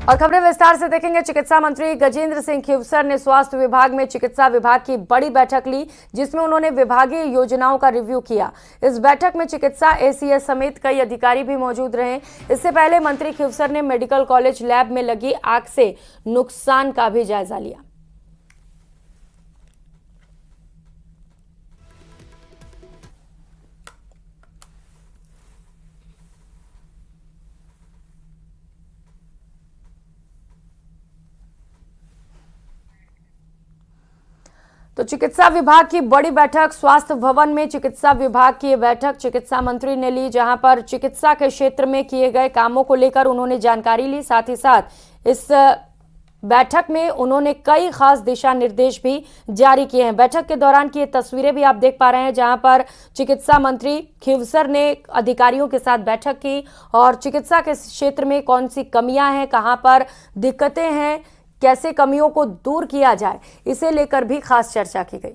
और खबरें विस्तार से देखेंगे। चिकित्सा मंत्री गजेंद्र सिंह खीवसर ने स्वास्थ्य विभाग में चिकित्सा विभाग की बड़ी बैठक ली, जिसमें उन्होंने विभागीय योजनाओं का रिव्यू किया। इस बैठक में चिकित्सा एसीएस समेत कई अधिकारी भी मौजूद रहे। इससे पहले मंत्री खीवसर ने मेडिकल कॉलेज लैब में लगी आग से नुकसान का भी जायजा लिया। तो चिकित्सा विभाग की बड़ी बैठक स्वास्थ्य भवन में चिकित्सा विभाग की बैठक चिकित्सा मंत्री ने ली, जहां पर चिकित्सा के क्षेत्र में किए गए कामों को लेकर उन्होंने जानकारी ली। साथ ही साथ इस बैठक में उन्होंने कई खास दिशा निर्देश भी जारी किए हैं। बैठक के दौरान की ये तस्वीरें भी आप देख पा रहे हैं, जहां पर चिकित्सा मंत्री खीवसर ने अधिकारियों के साथ बैठक की और चिकित्सा के क्षेत्र में कौन सी कमियां हैं, कहां पर दिक्कतें हैं, कैसे कमियों को दूर किया जाए, इसे लेकर भी खास चर्चा की गई।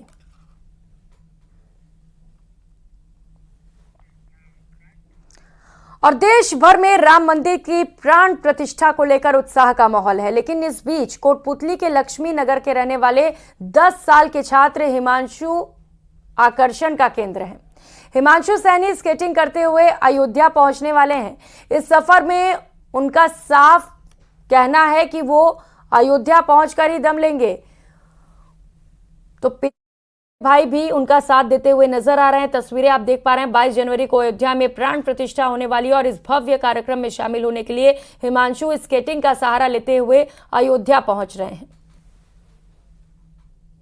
और देश भर में राम मंदिर की प्राण प्रतिष्ठा को लेकर उत्साह का माहौल है, लेकिन इस बीच कोटपुतली के लक्ष्मी नगर के रहने वाले 10 साल के छात्र हिमांशु आकर्षण का केंद्र हैं। हिमांशु सैनी स्केटिंग करते हुए अयोध्या पहुंचने वाले हैं। इस सफर में उनका साफ कहना है कि वो अयोध्या पहुंचकर ही दम लेंगे। तो भाई भी उनका साथ देते हुए नजर आ रहे हैं। तस्वीरें आप देख पा रहे हैं। 22 जनवरी को अयोध्या में प्राण प्रतिष्ठा होने वाली है और इस भव्य कार्यक्रम में शामिल होने के लिए हिमांशु स्केटिंग का सहारा लेते हुए अयोध्या पहुंच रहे हैं।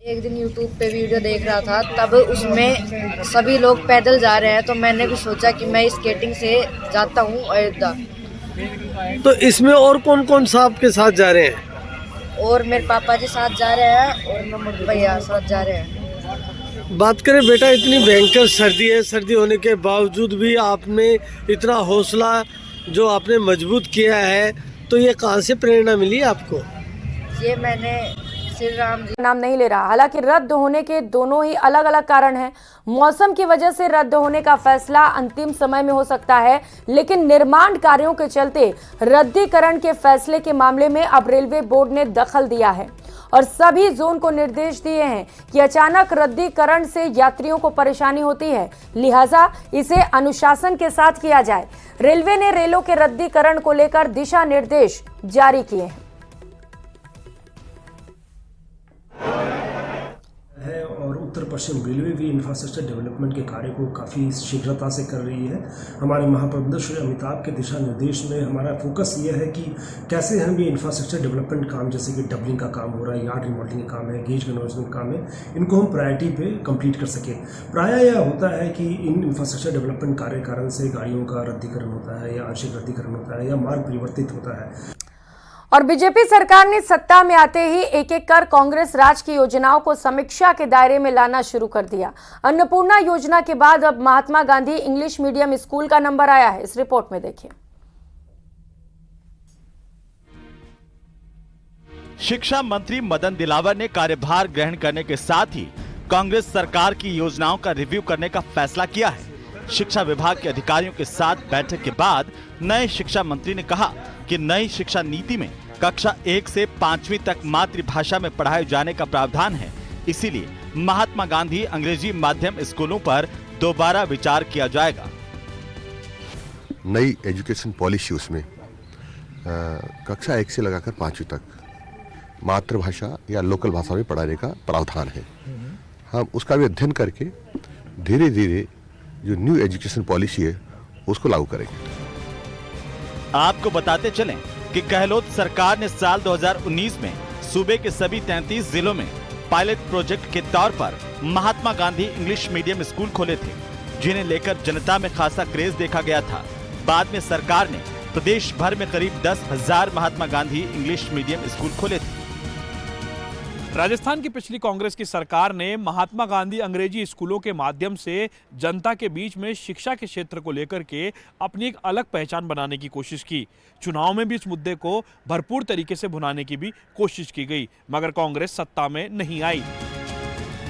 एक दिन YouTube पे वीडियो देख रहा था, तब उसमें सभी लोग पैदल जा रहे हैं, तो मैंने भी सोचा कि मैं स्केटिंग से जाता हूँ अयोध्या। तो इसमें और कौन कौन सा आपके साथ जा रहे हैं? और मेरे पापा जी साथ जा रहे हैं और मेरे भैया साथ जा रहे हैं। बात करें बेटा, इतनी भयंकर सर्दी है, सर्दी होने के बावजूद भी आपने इतना हौसला जो आपने मजबूत किया है, तो ये कहाँ से प्रेरणा मिली आपको? ये मैंने श्री राम जी नाम नहीं ले रहा। हालांकि रद्द होने के दोनों ही अलग अलग कारण हैं। मौसम की वजह से रद्द होने का फैसला अंतिम समय में हो सकता है, लेकिन निर्माण कार्यों के चलते रद्दीकरण के फैसले के मामले में अब रेलवे बोर्ड ने दखल दिया है और सभी जोन को निर्देश दिए हैं कि अचानक रद्दीकरण से यात्रियों को परेशानी होती है, लिहाजा इसे अनुशासन के साथ किया जाए। रेलवे ने रेलों के रद्दीकरण को लेकर दिशा निर्देश जारी किए हैं। और उत्तर पश्चिम रेलवे भी इंफ्रास्ट्रक्चर डेवलपमेंट के कार्य को काफ़ी शीघ्रता से कर रही है। हमारे महाप्रबंधक श्री अमिताभ के दिशा निर्देश में हमारा फोकस ये है कि कैसे हम ये इंफ्रास्ट्रक्चर डेवलपमेंट काम, जैसे कि डबलिंग का काम हो रहा है, यार्ड रिमॉडलिंग का काम है, गेज कन्वर्जन का काम है, इनको हम प्रायोरिटी पे कंप्लीट कर सकें। प्रायः यह होता है कि इन इंफ्रास्ट्रक्चर डेवलपमेंट कार्य कारण से गाड़ियों का रद्दीकरण होता है या आंशिक रद्दीकरण होता है या मार्ग परिवर्तित होता है। और बीजेपी सरकार ने सत्ता में आते ही एक एक कर कांग्रेस राज की योजनाओं को समीक्षा के दायरे में लाना शुरू कर दिया। अन्नपूर्णा योजना के बाद अब Mahatma Gandhi English medium school का नंबर आया है। इस रिपोर्ट में देखिए। शिक्षा मंत्री मदन दिलावर ने कार्यभार ग्रहण करने के साथ ही कांग्रेस सरकार की योजनाओं का रिव्यू करने का फैसला किया है। शिक्षा विभाग के अधिकारियों के साथ बैठक के बाद नए शिक्षा मंत्री ने कहा कि नई शिक्षा नीति में कक्षा 1 से 5वीं तक मातृभाषा में पढ़ाए जाने का प्रावधान है, इसीलिए महात्मा गांधी अंग्रेजी माध्यम स्कूलों पर दोबारा विचार किया जाएगा। नई एजुकेशन पॉलिसी उसमें कक्षा 1 से लगाकर 5वीं तक मातृभाषा या लोकल भाषा में पढ़ाने का प्रावधान है। हम उसका भी अध्ययन करके धीरे धीरे जो न्यू एजुकेशन पॉलिसी है उसको लागू करेंगे। आपको बताते चलें कि गहलोत सरकार ने साल 2019 में सूबे के सभी 33 जिलों में पायलट प्रोजेक्ट के तौर पर Mahatma Gandhi English medium school खोले थे, जिन्हें लेकर जनता में खासा क्रेज देखा गया था। बाद में सरकार ने प्रदेश भर में करीब 10,000 Mahatma Gandhi English medium school खोले थे। राजस्थान की पिछली कांग्रेस की सरकार ने महात्मा गांधी अंग्रेजी स्कूलों के माध्यम से जनता के बीच में शिक्षा के क्षेत्र को लेकर के अपनी एक अलग पहचान बनाने की कोशिश की। चुनाव में भी इस मुद्दे को भरपूर तरीके से भुनाने की भी कोशिश की गई, मगर कांग्रेस सत्ता में नहीं आई।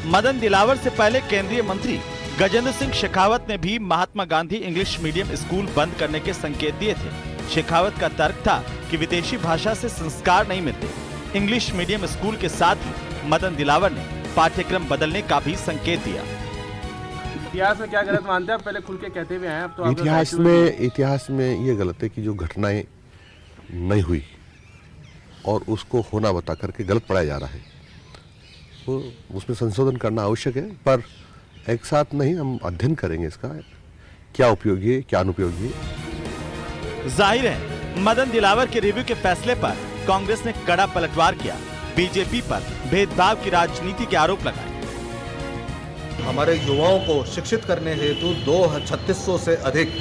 मदन दिलावर से पहले केंद्रीय मंत्री गजेंद्र सिंह शेखावत ने भी Mahatma Gandhi English medium school बंद करने के संकेत दिए थे। शेखावत का तर्क था कि विदेशी भाषा से संस्कार नहीं मिलते। इंग्लिश मीडियम स्कूल के साथ ही मदन दिलावर ने पाठ्यक्रम बदलने का भी संकेत दिया। इतिहास में क्या गलत मानते हैं आप? पहले खुल के कहते हुए हैं, अब तो इतिहास में ये गलत है कि जो घटनाएं नहीं हुई और उसको होना बता करके गलत पढ़ाया जा रहा है, तो उसमें संशोधन करना आवश्यक है। पर एक साथ नहीं, हम अध्ययन करेंगे इसका क्या उपयोगी है, क्या अनुपयोगी है। जाहिर है मदन दिलावर के रिव्यू के फैसले पर कांग्रेस ने कड़ा पलटवार किया, बीजेपी पर भेदभाव की राजनीति के आरोप लगाए। हमारे युवाओं को शिक्षित करने हेतु 2600 से अधिक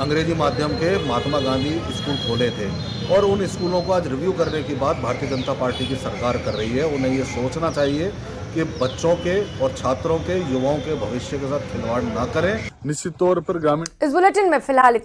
अंग्रेजी माध्यम के महात्मा गांधी स्कूल खोले थे और उन स्कूलों को आज रिव्यू करने की बात भारतीय जनता पार्टी की सरकार कर रही है। उन्हें ये सोचना चाहिए कि बच्चों के और छात्रों के, युवाओं के भविष्य के साथ खिलवाड़ ना करें। निश्चित तौर पर ग्रामीण इस बुलेटिन में फिलहाल